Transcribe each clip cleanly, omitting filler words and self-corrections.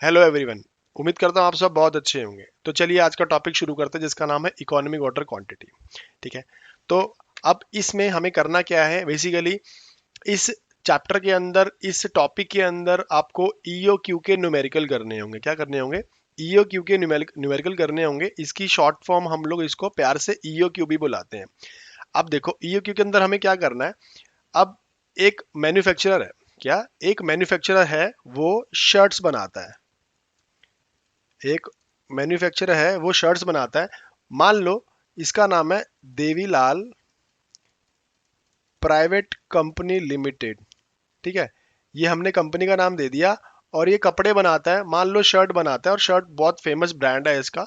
Hello everyone. उम्मीद करता हूँ आप सब बहुत अच्छे होंगे। तो चलिए आज का टॉपिक शुरू करते हैं जिसका नाम है इकोनॉमिक ऑर्डर क्वांटिटी। ठीक है। तो अब इसमें हमें करना क्या है बेसिकली, इस चैप्टर के अंदर, इस टॉपिक के अंदर आपको ईओक्यू के न्यूमेरिकल करने होंगे। क्या करने होंगे? ईओक्यू के न्यूमेरिकल करने होंगे। इसकी शॉर्ट फॉर्म हम लोग इसको प्यार से ईओक्यू भी बुलाते हैं। अब देखो ईओक्यू के अंदर हमें क्या करना है। अब एक मैन्युफैक्चरर है। क्या? एक मैन्युफैक्चरर है, वो शर्ट्स बनाता है। एक मैन्युफैक्चरर है, वो शर्ट्स बनाता है। मान लो इसका नाम है देवीलाल प्राइवेट कंपनी लिमिटेड। ठीक है। ये हमने कंपनी का नाम दे दिया। और ये कपड़े बनाता है, मान लो शर्ट बनाता है, और शर्ट बहुत फेमस ब्रांड है इसका।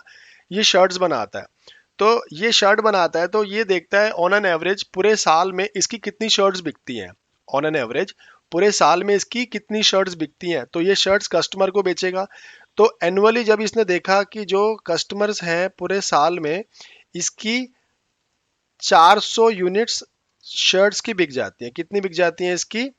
ये शर्ट्स बनाता है। तो ये शर्ट बनाता है तो ये देखता है ऑन एन एवरेज पूरे साल में इसकी कितनी शर्ट्स बिकती हैं। ऑन एन एवरेज पूरे साल में इसकी कितनी शर्ट्स बिकती हैं, तो ये शर्ट्स कस्टमर को बेचेगा। तो एनुअली जब इसने देखा कि जो कस्टमर्स हैं पूरे साल में इसकी 400 यूनिट्स शर्ट्स की बिक जाती हैं। कितनी बिक जाती हैं इसकी?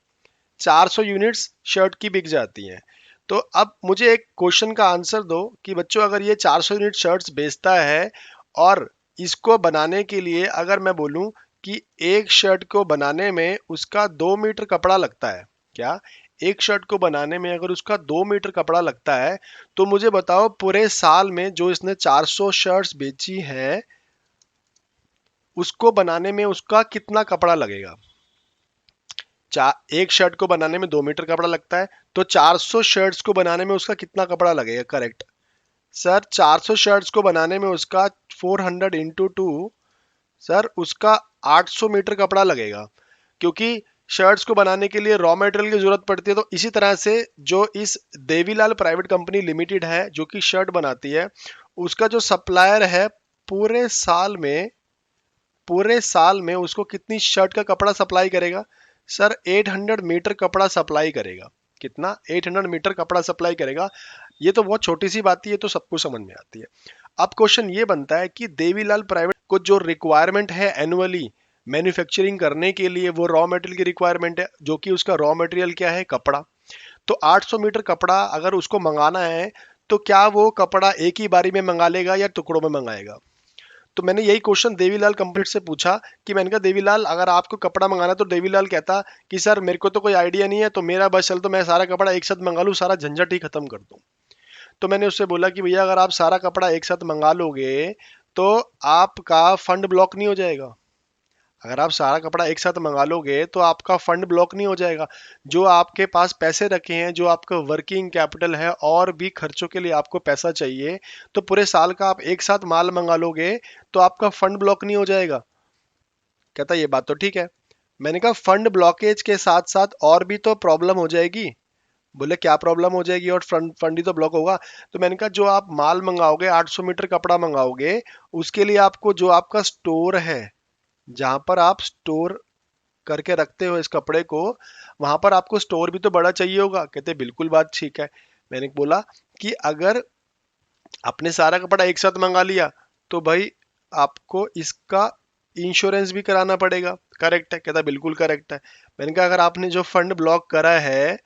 400 यूनिट्स शर्ट की बिक जाती हैं। तो अब मुझे एक क्वेश्चन का आंसर दो कि बच्चों अगर ये 400 यूनिट शर्ट्स बेचता है और इसको बनाने के लिए अगर मैं बोलूं कि एक शर्ट को बनाने में उसका 2 मीटर कपड़ा लगता है। क्या? एक शर्ट को बनाने में अगर उसका 2 मीटर कपड़ा लगता है, तो मुझे बताओ पूरे साल में जो इसने 400 शर्ट्स बेची है उसको बनाने में उसका कितना कपड़ा लगेगा। एक शर्ट को बनाने में 2 मीटर कपड़ा लगता है, तो 400 शर्ट्स को बनाने में उसका कितना कपड़ा लगेगा? करेक्ट सर, 400 शर्ट्स को बनाने में उसका 400 इंटू टू, सर उसका 800 मीटर कपड़ा लगेगा। क्योंकि शर्ट्स को बनाने के लिए रॉ मटेरियल की जरूरत पड़ती है। तो इसी तरह से जो इस देवीलाल प्राइवेट कंपनी लिमिटेड है जो कि शर्ट बनाती है, उसका जो सप्लायर है पूरे साल में, पूरे साल में उसको कितनी शर्ट का कपड़ा सप्लाई करेगा? सर 800 मीटर कपड़ा सप्लाई करेगा। कितना? 800 मीटर कपड़ा सप्लाई करेगा। ये तो बहुत छोटी सी बात है, ये तो सबको समझ में आती है। अब क्वेश्चन ये बनता है कि देवीलाल प्राइवेट को जो रिक्वायरमेंट है एनुअली मैन्युफैक्चरिंग करने के लिए, वो रॉ मटेरियल की रिक्वायरमेंट है, जो कि उसका रॉ मटेरियल क्या है? कपड़ा। तो 800 मीटर कपड़ा अगर उसको मंगाना है, तो क्या वो कपड़ा एक ही बारी में मंगा लेगा या टुकड़ों में मंगाएगा? तो मैंने यही क्वेश्चन देवीलाल कंप्लीट से पूछा कि मैंने कहा देवीलाल अगर आपको कपड़ा मंगाना है, तो देवीलाल कहता कि सर मेरे को तो कोई आइडिया नहीं है, तो मेरा बस चल तो मैं सारा कपड़ा एक साथ मंगा लूँ, सारा झंझट ही खत्म कर दूं। तो मैंने उससे बोला कि भैया अगर आप सारा कपड़ा एक साथ मंगा लोगे तो आपका फंड ब्लॉक नहीं हो जाएगा। अगर आप सारा कपड़ा एक साथ मंगा लोगे तो आपका फंड ब्लॉक नहीं हो जाएगा। जो आपके पास पैसे रखे हैं, जो आपका वर्किंग कैपिटल है, और भी खर्चों के लिए आपको पैसा चाहिए, तो पूरे साल का आप एक साथ माल मंगा लोगे तो आपका फंड ब्लॉक नहीं हो जाएगा। कहता ये बात तो ठीक है। मैंने कहा फंड ब्लॉकेज के साथ साथ और भी तो प्रॉब्लम हो जाएगी। बोले क्या प्रॉब्लम हो जाएगी? और फंड फंड ही तो ब्लॉक होगा। तो मैंने कहा जो आप माल मंगाओगे, 800 मीटर कपड़ा मंगाओगे, उसके लिए आपको जो आपका स्टोर है, जहां पर आप स्टोर करके रखते हो इस कपड़े को, वहां पर आपको स्टोर भी तो बड़ा चाहिए होगा। कहते बिल्कुल बात ठीक है। मैंने बोला कि अगर आपने सारा कपड़ा एक साथ मंगा लिया तो भाई आपको इसका इंश्योरेंस भी कराना पड़ेगा। करेक्ट है? कहता बिल्कुल करेक्ट है। मैंने कहा अगर आपने जो फंड ब्लॉक करा है,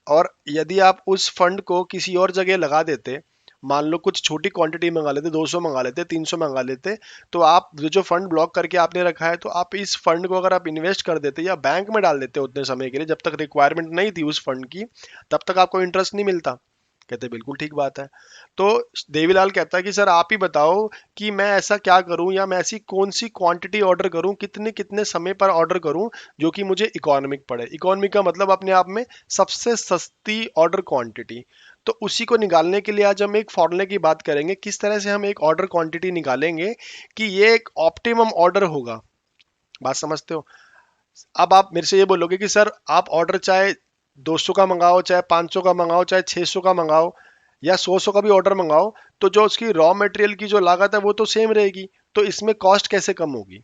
और यदि आप उस फंड को किसी और जगह लगा देते, मान लो कुछ छोटी क्वांटिटी मंगा लेते, 200 मंगा लेते, 300 मंगा लेते, तो आप जो फंड ब्लॉक करके आपने रखा है, तो आप इस फंड को अगर आप इन्वेस्ट कर देते या बैंक में डाल देते उतने समय के लिए, जब तक रिक्वायरमेंट नहीं थी उस फंड की, तब तक आपको इंटरेस्ट नहीं मिलता। कहते बिल्कुल ठीक बात है। तो देवीलाल कहता है कि सर आप ही बताओ कि मैं ऐसा क्या करूं, या मैं ऐसी कौन सी क्वांटिटी ऑर्डर करूं, कितने कितने समय पर ऑर्डर करूं जो कि मुझे इकोनॉमिक पड़े। इकोनॉमिक का मतलब अपने आप में सबसे सस्ती ऑर्डर क्वांटिटी। तो उसी को निकालने के लिए आज हम एक फॉर्मूले की बात करेंगे, किस तरह से हम एक ऑर्डर क्वांटिटी निकालेंगे कि ये एक ऑप्टिमम ऑर्डर होगा। बात समझते हो? अब आप मेरे से ये बोलोगे कि सर आप ऑर्डर चाहे 200 का मंगाओ, चाहे 500 का मंगाओ, चाहे 600 का मंगाओ, या 100 का भी ऑर्डर मंगाओ, तो जो उसकी रॉ मटेरियल की जो लागत है वो तो सेम रहेगी। तो इसमें कॉस्ट कैसे कम होगी?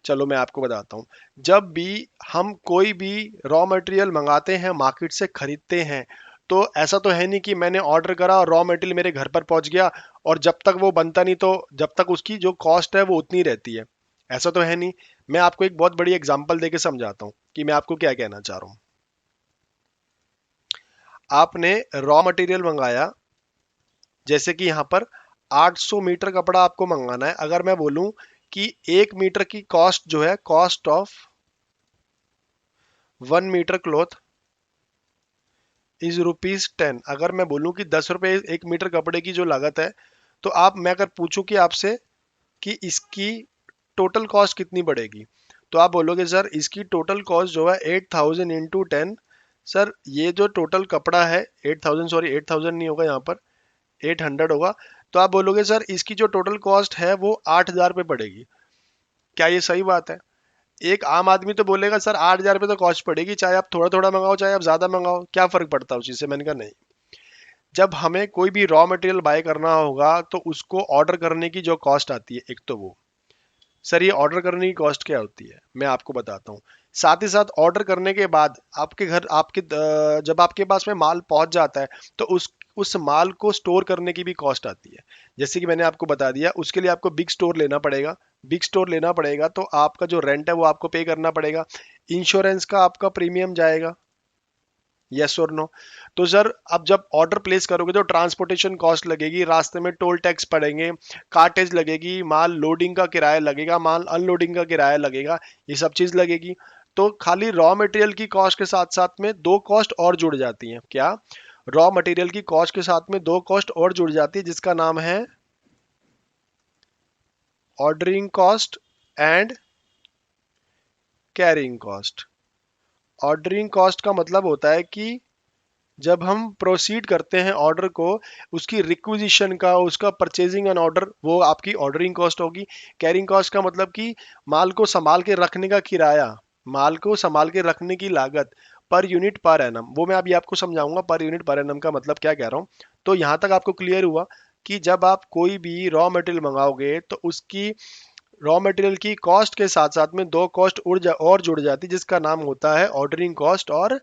चलो मैं आपको बताता हूँ। जब भी हम कोई भी रॉ मटेरियल मंगाते हैं, मार्केट से खरीदते हैं, तो ऐसा तो है नहीं कि मैंने ऑर्डर करा और रॉ मटेरियल मेरे घर पर पहुंच गया, और जब तक वो बनता नहीं तो जब तक उसकी जो कॉस्ट है वो उतनी रहती है। ऐसा तो है नहीं। मैं आपको एक बहुत बड़ी एग्जांपल देके समझाता हूँ कि मैं आपको क्या कहना चाह रहा हूँ। आपने रॉ मटेरियल मंगाया, जैसे कि यहाँ पर 800 मीटर कपड़ा आपको मंगाना है। अगर मैं बोलूं कि 1 मीटर की कॉस्ट जो है, cost of 1 metre cloth is rupees 10, अगर मैं बोलूं कि 10 रुपए 1 मीटर कपड़े की जो लागत है, तो आप, मैं अगर पूछूं कि आपसे कि इसकी टोटल कॉस्ट कितनी पड़ेगी, तो आप बोलोगे सर इसकी टोटल कॉस्ट जो है 8,000 × 10। सर ये जो टोटल कपड़ा है 8,000, सॉरी 8,000 नहीं होगा यहाँ पर, 800 होगा। तो आप बोलोगे सर इसकी जो टोटल कॉस्ट है वो 8,000 रुपये पड़ेगी। क्या ये सही बात है? एक आम आदमी तो बोलेगा सर 8,000 रुपये तो कॉस्ट पड़ेगी, चाहे आप थोड़ा थोड़ा मंगाओ चाहे आप ज्यादा मंगाओ, क्या फर्क पड़ता है उस चीज से। मैंने कहा नहीं, जब हमें कोई भी रॉ मटेरियल बाय करना होगा तो उसको ऑर्डर करने की जो कॉस्ट आती है, एक तो वो, सर ये ऑर्डर करने की कॉस्ट क्या होती है मैं आपको बताता हूँ। साथ ही साथ ऑर्डर करने के बाद आपके घर, जब आपके पास में माल पहुंच जाता है, तो उस माल को स्टोर करने की भी कॉस्ट आती है। जैसे कि मैंने आपको बता दिया, उसके लिए आपको बिग स्टोर लेना पड़ेगा। बिग स्टोर लेना पड़ेगा तो आपका जो रेंट है वो आपको पे करना पड़ेगा। इंश्योरेंस का आपका प्रीमियम जाएगा, यस और नो। तो सर अब जब ऑर्डर प्लेस करोगे तो ट्रांसपोर्टेशन कॉस्ट लगेगी, रास्ते में टोल टैक्स पड़ेंगे, कार्टेज लगेगी, माल लोडिंग का किराया लगेगा, माल अनलोडिंग का किराया लगेगा, ये सब चीज लगेगी। तो खाली रॉ मटेरियल की कॉस्ट के साथ साथ में दो कॉस्ट और जुड़ जाती हैं। क्या? रॉ मटेरियल की कॉस्ट के साथ में दो कॉस्ट और जुड़ जाती है, जिसका नाम है ordering cost and carrying cost. Ordering cost का मतलब होता है कि जब हम प्रोसीड करते हैं ऑर्डर को, उसकी रिक्विजिशन का, उसका परचेजिंग एन ऑर्डर, वो आपकी ऑर्डरिंग कॉस्ट होगी। कैरिंग कॉस्ट का मतलब कि माल को संभाल के रखने का किराया, माल को संभाल के रखने की लागत पर यूनिट पर एनम, वो मैं अभी आपको समझाऊंगा पर यूनिट पर एनम का मतलब क्या कह रहा हूँ। तो यहां तक आपको क्लियर हुआ कि जब आप कोई भी रॉ मटेरियल मंगाओगे तो उसकी रॉ मटेरियल की कॉस्ट के साथ साथ में दो कॉस्ट और जुड़ जाती है, जिसका नाम होता है ऑर्डरिंग कॉस्ट और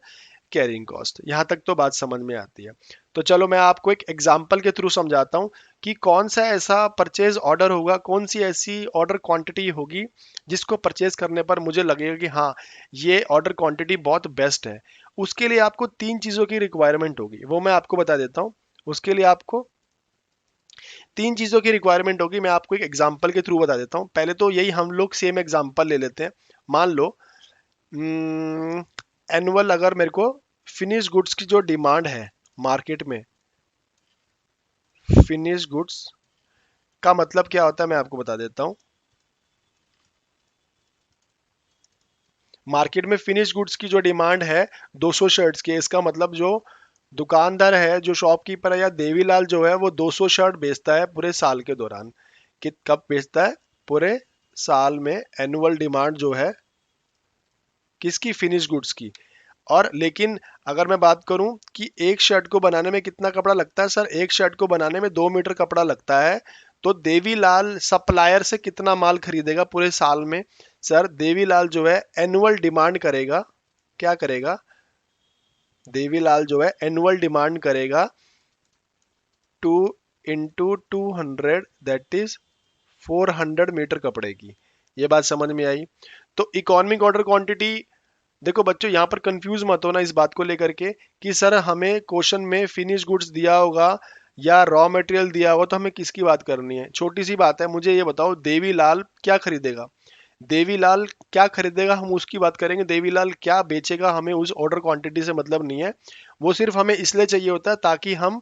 कैरिंग कॉस्ट। यहां तक तो बात समझ में आती है। तो चलो मैं आपको एक एग्जांपल के थ्रू समझाता हूं कि कौन सा ऐसा परचेज ऑर्डर होगा, कौन सी ऐसी ऑर्डर क्वांटिटी होगी जिसको परचेज करने पर मुझे लगेगा कि हाँ ये ऑर्डर क्वांटिटी बहुत बेस्ट है। उसके लिए आपको तीन चीजों की रिक्वायरमेंट होगी, वो मैं आपको बता देता हूँ। उसके लिए आपको तीन चीजों की रिक्वायरमेंट होगी, मैं आपको एक एग्जांपल के थ्रू बता देता हूँ। पहले तो यही हम लोग सेम एग्जांपल ले लेते हैं। मान लो एनुअल, अगर मेरे को फिनिश गुड्स की जो डिमांड है मार्केट में, फिनिश गुड्स का मतलब क्या होता है मैं आपको बता देता हूं। मार्केट में फिनिश गुड्स की जो डिमांड है 200 शर्ट्स की, इसका मतलब जो दुकानदार है, जो शॉपकीपर है या देवीलाल जो है, वो 200 शर्ट बेचता है पूरे साल के दौरान। कि कब बेचता है? पूरे साल में। एनुअल डिमांड जो है किसकी? फिनिश गुड्स की। और लेकिन अगर मैं बात करूं कि एक शर्ट को बनाने में कितना कपड़ा लगता है, सर एक शर्ट को बनाने में 2 मीटर कपड़ा लगता है। तो देवीलाल सप्लायर से कितना माल खरीदेगा पूरे साल में? सर देवीलाल जो है एनुअल डिमांड करेगा, क्या करेगा? देवीलाल जो है एनुअल डिमांड करेगा 2 × 200, दैट इज 400 मीटर कपड़े की। ये बात समझ में आई? तो इकोनॉमिक ऑर्डर क्वांटिटी, देखो बच्चों यहाँ पर कंफ्यूज मत होना इस बात को लेकर के कि सर हमें क्वेश्चन में फिनिश गुड्स दिया होगा या रॉ मटेरियल दिया होगा तो हमें किसकी बात करनी है। छोटी सी बात है, मुझे ये बताओ देवीलाल क्या खरीदेगा? देवीलाल क्या खरीदेगा हम उसकी बात करेंगे, देवीलाल क्या बेचेगा हमें उस ऑर्डर क्वांटिटी से मतलब नहीं है। वो सिर्फ हमें इसलिए चाहिए होता है ताकि हम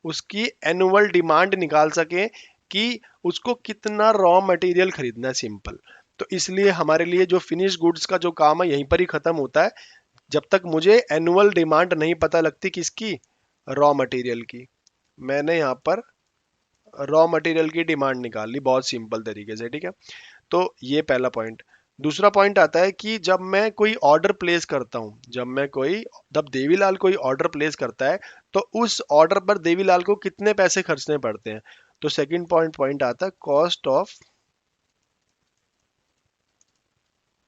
उसकी एनुअल डिमांड निकाल सकें कि उसको कितना रॉ मटेरियल खरीदना है, सिंपल। तो इसलिए हमारे लिए जो फिनिश गुड्स का जो काम है यहीं पर ही खत्म होता है, जब तक मुझे एनुअल डिमांड नहीं पता लगती किसकी? रॉ मटेरियल की। मैंने यहाँ पर रॉ मटेरियल की डिमांड निकाल ली बहुत सिंपल तरीके से, ठीक है। तो ये पहला पॉइंट। दूसरा पॉइंट आता है कि जब मैं कोई ऑर्डर प्लेस करता हूं, जब देवीलाल कोई ऑर्डर प्लेस करता है तो उस ऑर्डर पर देवीलाल को कितने पैसे खर्चने पड़ते हैं। तो सेकंड पॉइंट आता है cost of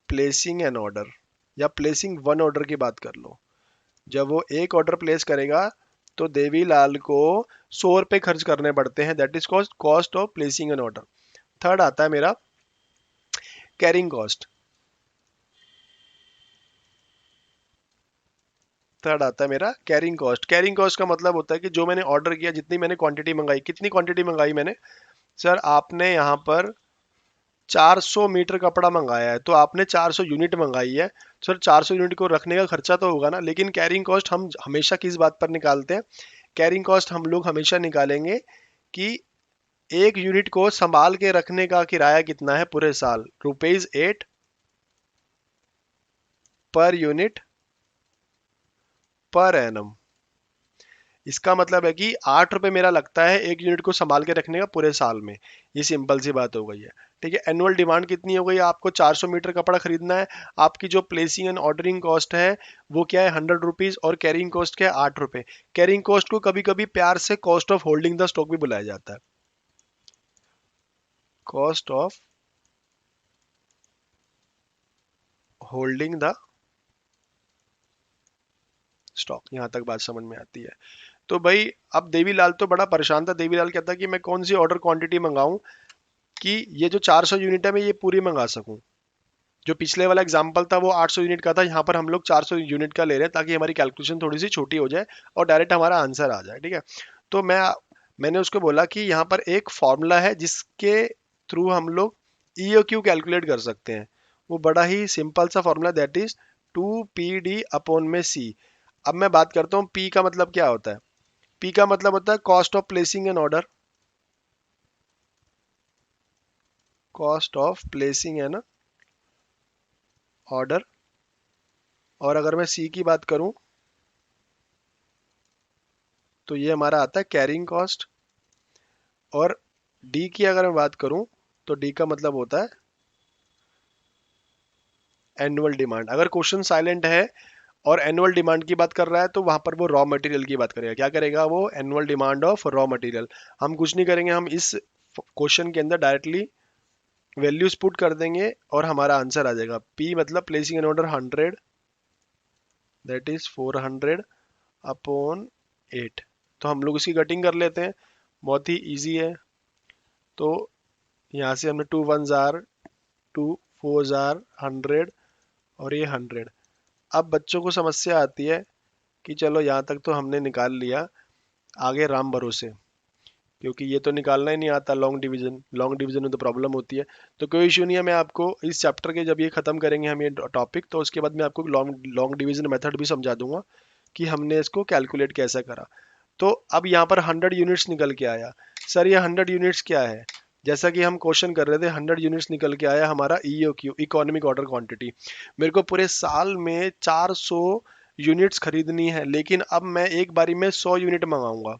placing an order, या प्लेसिंग वन ऑर्डर की बात कर लो। जब वो एक ऑर्डर प्लेस करेगा तो देवीलाल को 100 रुपए खर्च करने पड़ते हैं, that is cost cost of placing an order. Third आता है मेरा कैरिंग कॉस्ट। थर्ड आता है मेरा कैरिंग कॉस्ट। कैरिंग कॉस्ट का मतलब होता है कि जो मैंने ऑर्डर किया, जितनी मैंने क्वांटिटी मंगाई, कितनी क्वांटिटी मंगाई मैंने, सर आपने यहाँ पर 400 मीटर कपड़ा मंगाया है तो आपने 400 यूनिट मंगाई है। सर 400 यूनिट को रखने का खर्चा तो होगा ना, लेकिन कैरिंग कॉस्ट हम हमेशा किस बात पर निकालते हैं? कैरिंग कॉस्ट हम लोग हमेशा निकालेंगे कि एक यूनिट को संभाल के रखने का किराया कितना है पूरे साल, ₹8 पर यूनिट पर एनम। इसका मतलब है कि ₹8 मेरा लगता है एक यूनिट को संभाल के रखने का पूरे साल में। ये सिंपल सी बात हो गई है। ठीक है, एनुअल डिमांड कितनी हो गई? आपको 400 मीटर कपड़ा खरीदना है, आपकी जो प्लेसिंग एंड ऑर्डरिंग कॉस्ट है वो क्या है, ₹100, और कैरिंग कॉस्ट क्या है, ₹8। कैरिंग कॉस्ट को कभी कभी प्यार से cost of holding the stock भी बुलाया जाता है। Cost of holding the stock. यहां तक बात समझ में आती है? तो भाई अब देवीलाल तो बड़ा परेशान था। देवीलाल कहता कि मैं कौन सी ऑर्डर क्वांटिटी मंगाऊं कि ये जो 400 यूनिट है मैं ये पूरी मंगा सकूं। जो पिछले वाला एग्जांपल था वो 800 यूनिट का था, यहाँ पर हम लोग 400 यूनिट का ले रहे हैं ताकि हमारी कैलकुलेशन थोड़ी सी छोटी हो जाए और डायरेक्ट हमारा आंसर आ जाए। ठीक है, तो मैंने उसको बोला कि यहाँ पर एक फॉर्मूला है जिसके थ्रू हम लोग ईओक्यू कैलकुलेट कर सकते हैं। वो बड़ा ही सिंपल सा formula, that is 2PD upon में सी। अब मैं बात करता हूँ पी का मतलब क्या होता है। पी का मतलब होता है cost of placing an order, cost of placing an order. और अगर मैं सी की बात करूं तो ये हमारा आता है कैरिंग कॉस्ट। और डी की अगर मैं बात करूं तो डी का मतलब होता है एनुअल डिमांड। अगर क्वेश्चन साइलेंट है और एनुअल डिमांड की बात कर रहा है तो वहां पर वो रॉ मटेरियल की बात करेगा। क्या करेगा वो? Annual demand of raw material. हम कुछ नहीं करेंगे, हम इस क्वेश्चन के अंदर डायरेक्टली वैल्यूज पुट कर देंगे और हमारा आंसर आ जाएगा। पी मतलब placing an order 100, that is 400 upon 8। तो हम लोग इसकी कटिंग कर लेते हैं, बहुत ही इजी है। तो यहाँ से हमने 2 1 जार 2 4 जार 100 और ये 100। अब बच्चों को समस्या आती है कि चलो यहाँ तक तो हमने निकाल लिया, आगे राम भरोसे, क्योंकि ये तो निकालना ही नहीं आता लॉन्ग डिवीजन। लॉन्ग डिवीजन में तो प्रॉब्लम होती है। तो कोई इशू नहीं है, मैं आपको इस चैप्टर के जब ये खत्म करेंगे हम ये टॉपिक, तो उसके बाद मैं आपको लॉन्ग लॉन्ग डिवीजन मेथड भी समझा दूंगा कि हमने इसको कैलकुलेट कैसे करा। तो अब यहाँ पर 100 यूनिट्स निकल के आया। सर ये 100 यूनिट्स क्या है? जैसा कि हम क्वेश्चन कर रहे थे, 100 यूनिट्स निकल के आया हमारा ईओक्यू, इकोनॉमिक ऑर्डर क्वांटिटी। मेरे को पूरे साल में 400 यूनिट्स खरीदनी है, लेकिन अब मैं एक बारी में 100 यूनिट मंगाऊंगा।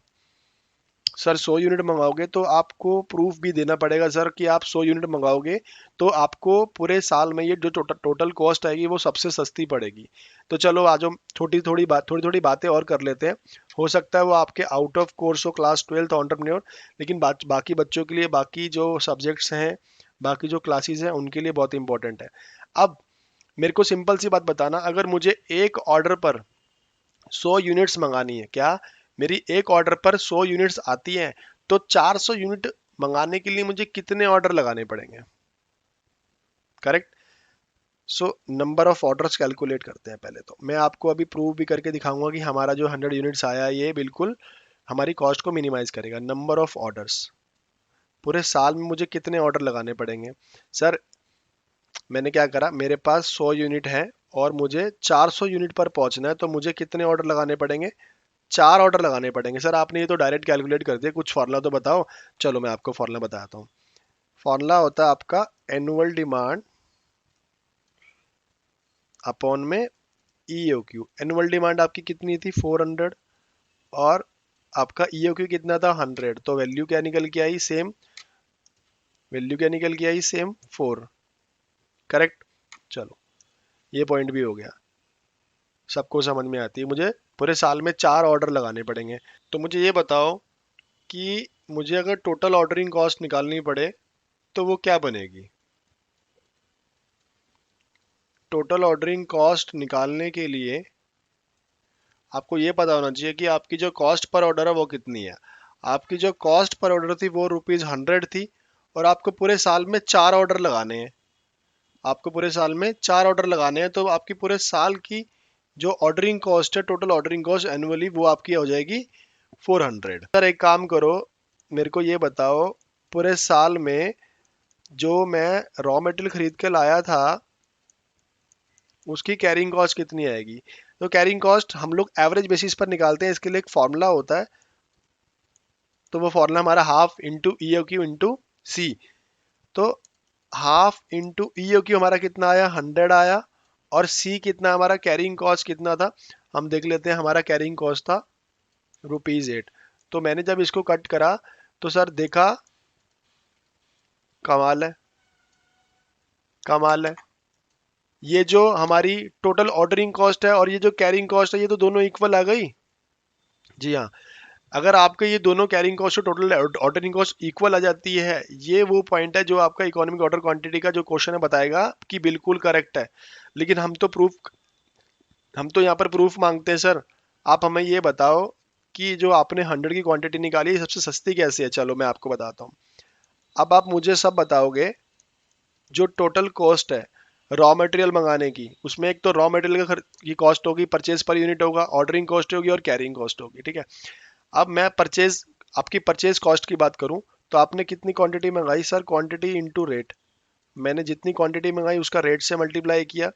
सर 100 यूनिट मंगाओगे तो आपको प्रूफ भी देना पड़ेगा सर कि आप 100 यूनिट मंगाओगे तो आपको पूरे साल में ये जो टोटल कॉस्ट आएगी वो सबसे सस्ती पड़ेगी। तो चलो आज हम थोड़ी थोड़ी बातें और कर लेते हैं। हो सकता है वो आपके आउट ऑफ कोर्स हो, क्लास 12th एंटरप्रेन्योर, लेकिन बाकी बच्चों के लिए, बाकी जो सब्जेक्ट्स हैं, बाकी जो क्लासेस हैं उनके लिए बहुत इंपॉर्टेंट है। अब मेरे को सिंपल सी बात बताना, अगर मुझे एक ऑर्डर पर 100 यूनिट्स मंगानी है, क्या मेरी एक ऑर्डर पर 100 यूनिट्स आती हैं, तो 400 यूनिट मंगाने के लिए मुझे कितने ऑर्डर लगाने पड़ेंगे? Correct. So number of orders calculate करते हैं पहले। तो मैं आपको अभी प्रूव भी करके दिखाऊंगा कि हमारा जो 100 यूनिट्स आया ये बिल्कुल हमारी कॉस्ट को मिनिमाइज करेगा। नंबर ऑफ ऑर्डर्स, पूरे साल में मुझे कितने ऑर्डर लगाने पड़ेंगे? सर मैंने क्या करा, मेरे पास 100 यूनिट है और मुझे 400 यूनिट पर पहुंचना है, तो मुझे कितने ऑर्डर लगाने पड़ेंगे? 4 ऑर्डर लगाने पड़ेंगे। सर आपने ये तो डायरेक्ट कैलकुलेट कर दिया, कुछ फॉर्मूला तो बताओ। चलो मैं आपको फॉर्मूला बताता हूँ। फॉर्मूला होता है आपका एनुअल डिमांड अपॉन में ईओक्यू। एनुअल डिमांड आपकी कितनी थी? 400, और आपका ईओक्यू कितना था? 100। तो वैल्यू क्या निकल के आई? सेम। वैल्यू क्या निकल के आई? सेम 4। करेक्ट। चलो ये पॉइंट भी हो गया, सबको समझ में आती है। मुझे पूरे साल में 4 ऑर्डर लगाने पड़ेंगे। तो मुझे ये बताओ कि मुझे अगर टोटल ऑर्डरिंग कॉस्ट निकालनी पड़े तो वो क्या बनेगी? टोटल ऑर्डरिंग कॉस्ट निकालने के लिए आपको ये पता होना चाहिए कि आपकी जो कॉस्ट पर ऑर्डर है वो कितनी है। आपकी जो कॉस्ट पर ऑर्डर थी वो ₹100 थी, और आपको पूरे साल में 4 ऑर्डर लगाने हैं। आपको पूरे साल में 4 ऑर्डर लगाने हैं, तो आपकी पूरे साल की जो ऑर्डरिंग कॉस्ट है, टोटल ऑर्डरिंग कॉस्ट एनुअली, वो आपकी हो जाएगी 400। सर एक काम करो, मेरे को ये बताओ, पूरे साल में जो मैं रॉ मटेरियल खरीद के लाया था उसकी कैरिंग कॉस्ट कितनी आएगी। तो कैरिंग कॉस्ट हम लोग एवरेज बेसिस पर निकालते हैं, इसके लिए एक फॉर्मूला होता है। तो वो फॉर्मूला हमारा हाफ इंटू ई ओ क्यू इंटू सी। तो हाफ इंटू ई ओ क्यू हमारा कितना आया, 100 आया। और सी कितना, हमारा कैरिंग कॉस्ट कितना था, हम देख लेते हैं। हमारा कैरिंग कॉस्ट था ₹8। तो मैंने जब इसको कट करा तो सर देखा, कमाल है, कमाल है। ये जो हमारी टोटल ऑर्डरिंग कॉस्ट है और ये जो कैरिंग कॉस्ट है, ये तो दोनों इक्वल आ गई। जी हाँ, अगर आपके ये दोनों कैरिंग कॉस्ट और टोटल ऑर्डरिंग कॉस्ट इक्वल आ जाती है, ये वो पॉइंट है जो आपका इकोनॉमिक ऑर्डर क्वांटिटी का जो क्वेश्चन है बताएगा कि बिल्कुल करेक्ट है। लेकिन हम तो यहाँ पर प्रूफ मांगते हैं सर। आप हमें ये बताओ कि जो आपने 100 की क्वांटिटी निकाली है सबसे सस्ती कैसे है। चलो मैं आपको बताता हूँ। अब आप मुझे सब बताओगे, जो टोटल कॉस्ट है रॉ मटेरियल मंगाने की, उसमें एक तो रॉ मटेरियल की कॉस्ट होगी, परचेज पर यूनिट होगा, ऑर्डरिंग कॉस्ट होगी और कैरिंग कॉस्ट होगी, ठीक है। अब मैं आपकी परचेज कॉस्ट की बात करूं, तो आपने कितनी क्वांटिटी मंगाई सर, क्वांटिटी इनटू रेट। मैंने जितनी क्वांटिटी मंगाई उसका रेट से मल्टीप्लाई किया,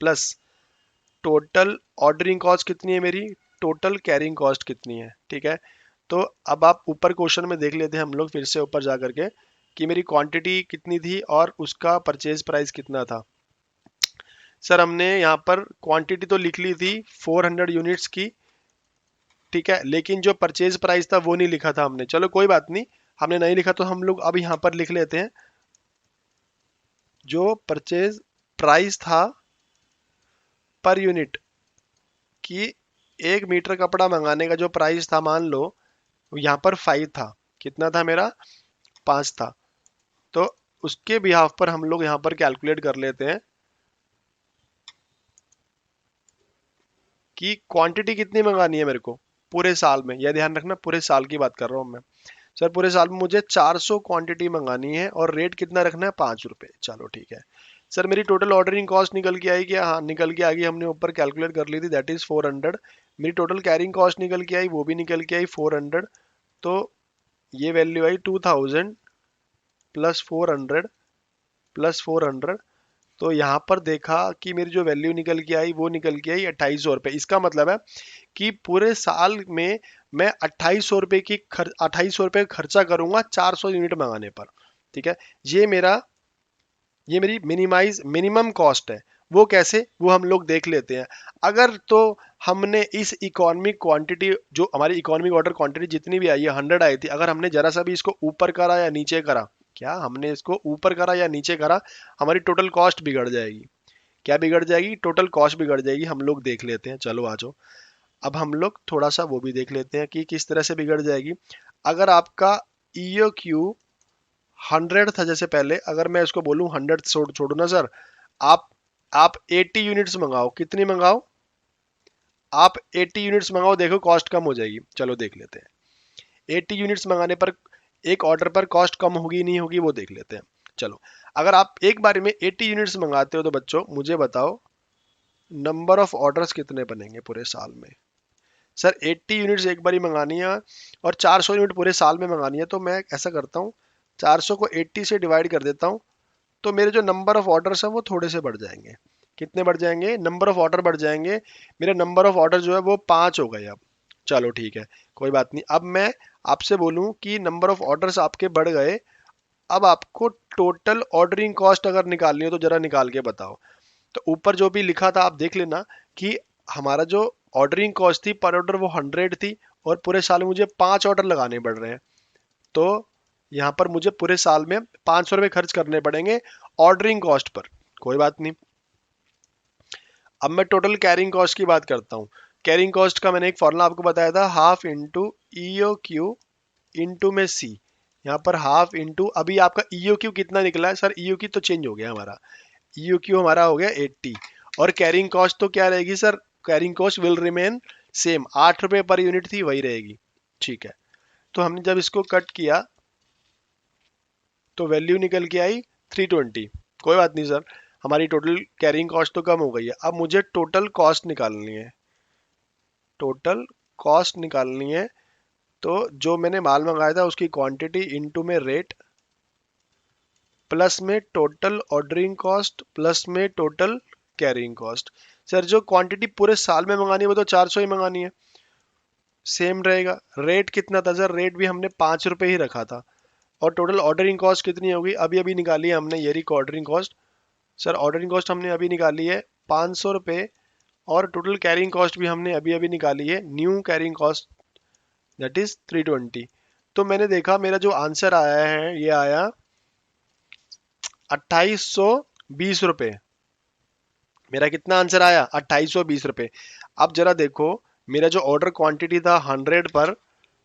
प्लस टोटल ऑर्डरिंग कॉस्ट कितनी है मेरी, टोटल कैरिंग कॉस्ट कितनी है, ठीक है। तो अब आप ऊपर क्वेश्चन में देख लेते हैं हम लोग फिर से ऊपर जा करके कि मेरी क्वांटिटी कितनी थी और उसका परचेज प्राइस कितना था। सर हमने यहाँ पर क्वांटिटी तो लिख ली थी 400 यूनिट्स की, ठीक है, लेकिन जो परचेज प्राइस था वो नहीं लिखा था हमने। चलो कोई बात नहीं, हमने नहीं लिखा तो हम लोग अब यहाँ पर लिख लेते हैं। जो परचेज प्राइस था पर यूनिट कि 1 मीटर कपड़ा मंगाने का जो प्राइस था, मान लो यहाँ पर 5 था, कितना था मेरा, 5 था। तो उसके बिहाफ पर हम लोग यहाँ पर कैलकुलेट कर लेते हैं कि क्वांटिटी कितनी मंगानी है मेरे को पूरे साल में। यह ध्यान रखना, पूरे साल की बात कर रहा हूँ मैं। सर पूरे साल में मुझे 400 क्वांटिटी मंगानी है और रेट कितना रखना है, ₹5। चलो ठीक है। सर मेरी टोटल ऑर्डरिंग कॉस्ट निकल के आई क्या, हाँ निकल के आ गई, हमने ऊपर कैलकुलेट कर ली थी, दैट इज 400। मेरी टोटल कैरिंग कॉस्ट निकल के आई, वो भी निकल के आई 400। तो ये वैल्यू आई 2000 प्लस 400 प्लस 400। तो यहाँ पर देखा कि मेरी जो वैल्यू निकल के आई वो निकल के आई ₹2800। इसका मतलब है कि पूरे साल में मैं ₹2800 खर्चा करूंगा 400 यूनिट मंगाने पर, ठीक है। ये मेरा ये मेरी मिनिमम कॉस्ट है। वो कैसे, वो हम लोग देख लेते हैं। अगर तो हमने इस इकोनॉमिक क्वांटिटी, जो हमारी इकोनॉमिक ऑर्डर क्वांटिटी जितनी भी आई है 100 आई थी, अगर हमने जरा सा भी इसको ऊपर करा या नीचे करा, क्या हमने इसको ऊपर करा या नीचे करा, हमारी टोटल कॉस्ट बिगड़ जाएगी। क्या बिगड़ जाएगी, टोटल कॉस्ट बिगड़ जाएगी। हम लोग देख लेते हैं, चलो आ जाओ। अब हम लोग थोड़ा सा वो भी देख लेते हैं कि किस तरह से बिगड़ जाएगी। अगर आपका ईओ क्यू 100 था, जैसे पहले अगर मैं इसको बोलूं 100 छोड़ो ना सर, आप आप 80 यूनिट्स मंगाओ, कितनी मंगाओ, आप 80 यूनिट्स मंगाओ, देखो कॉस्ट कम हो जाएगी। चलो देख लेते हैं 80 यूनिट्स मंगाने पर एक ऑर्डर पर कॉस्ट कम होगी नहीं होगी, वो देख लेते हैं। चलो, अगर आप एक बार में 80 यूनिट्स मंगाते हो तो बच्चों मुझे बताओ नंबर ऑफ ऑर्डर्स कितने बनेंगे पूरे साल में। सर 80 यूनिट्स एक बार ही मंगानी है और 400 यूनिट पूरे साल में मंगानी है, तो मैं ऐसा करता हूँ 400 को 80 से डिवाइड कर देता हूँ। तो मेरे जो नंबर ऑफ ऑर्डर्स हैं वो थोड़े से बढ़ जाएंगे। कितने बढ़ जाएंगे, नंबर ऑफ ऑर्डर बढ़ जाएंगे। मेरा नंबर ऑफ ऑर्डर जो है वो 5 हो गए अब। चलो ठीक है, कोई बात नहीं। अब मैं आपसे बोलूं कि नंबर ऑफ ऑर्डर्स आपके बढ़ गए, अब आपको टोटल ऑर्डरिंग कॉस्ट अगर निकालनी हो तो जरा निकाल के बताओ। तो ऊपर जो भी लिखा था आप देख लेना कि हमारा जो ऑर्डरिंग कॉस्ट थी पर ऑर्डर वो 100 थी, और पूरे साल में मुझे 5 ऑर्डर लगाने पड़ रहे हैं। तो यहाँ पर मुझे पूरे साल में ₹500 खर्च करने पड़ेंगे ऑर्डरिंग कॉस्ट पर। कोई बात नहीं। अब मैं टोटल कैरिंग कॉस्ट की बात करता हूँ। कैरिंग कॉस्ट का मैंने एक फॉर्मूला आपको बताया था, half into EO q into में सी। यहाँ पर हाफ इंटू, अभी आपका ईओ क्यू कितना निकला है सर, ईओ क्यू तो चेंज हो गया हमारा, ईओ क्यू हमारा हो गया 80। और कैरिंग कॉस्ट तो क्या रहेगी sir, carrying cost will remain same, ₹8 per unit थी वही रहेगी, ठीक है। तो हमने जब इसको कट किया तो वैल्यू निकल के आई 320। कोई बात नहीं सर, हमारी टोटल कैरिंग कॉस्ट तो कम हो गई है। अब मुझे टोटल कॉस्ट निकालनी है, टोटल कॉस्ट निकालनी है। तो जो मैंने माल मंगाया था उसकी क्वांटिटी इनटू में रेट, प्लस में टोटल ऑर्डरिंग कॉस्ट, प्लस में टोटल कैरिंग कॉस्ट। सर जो क्वांटिटी पूरे साल में मंगानी है वो तो 400 ही मंगानी है, सेम रहेगा। रेट कितना था सर? रेट भी हमने 5 रुपये ही रखा था। और टोटल ऑर्डरिंग कॉस्ट कितनी होगी? अभी अभी निकाली है हमने, ये रही ordering cost. Sir ordering cost हमने अभी निकाली है 500 रुपये, और टोटल कैरिंग कॉस्ट भी हमने अभी अभी निकाली है, new carrying cost, that is 320। तो मैंने देखा मेरा जो आंसर आया है ये आया 2820 रुपये। मेरा कितना आंसर आया? 2820 रुपये। अब जरा देखो, मेरा जो ऑर्डर क्वांटिटी था 100 पर,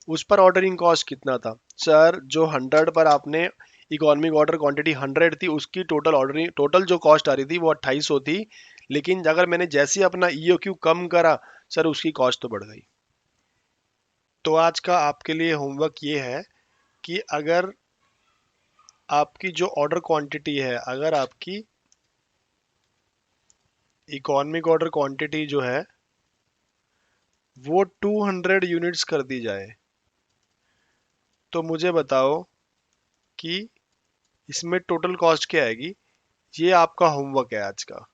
उस पर ऑर्डरिंग कॉस्ट कितना था? सर जो 100 पर आपने इकोनॉमिक ऑर्डर क्वांटिटी 100 थी, उसकी टोटल ऑर्डरिंग टोटल जो कॉस्ट आ रही थी वो 2800 थी। लेकिन अगर मैंने जैसे ही अपना ईओक्यू कम करा, सर उसकी कॉस्ट तो बढ़ गई। तो आज का आपके लिए होमवर्क ये है कि अगर आपकी जो ऑर्डर क्वांटिटी है, अगर आपकी इकोनॉमिक ऑर्डर क्वांटिटी जो है वो 200 यूनिट्स कर दी जाए, तो मुझे बताओ कि इसमें टोटल कॉस्ट क्या आएगी। ये आपका होमवर्क है आज का,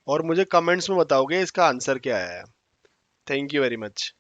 और मुझे कमेंट्स में बताओगे इसका आंसर क्या आया है। Thank you very much.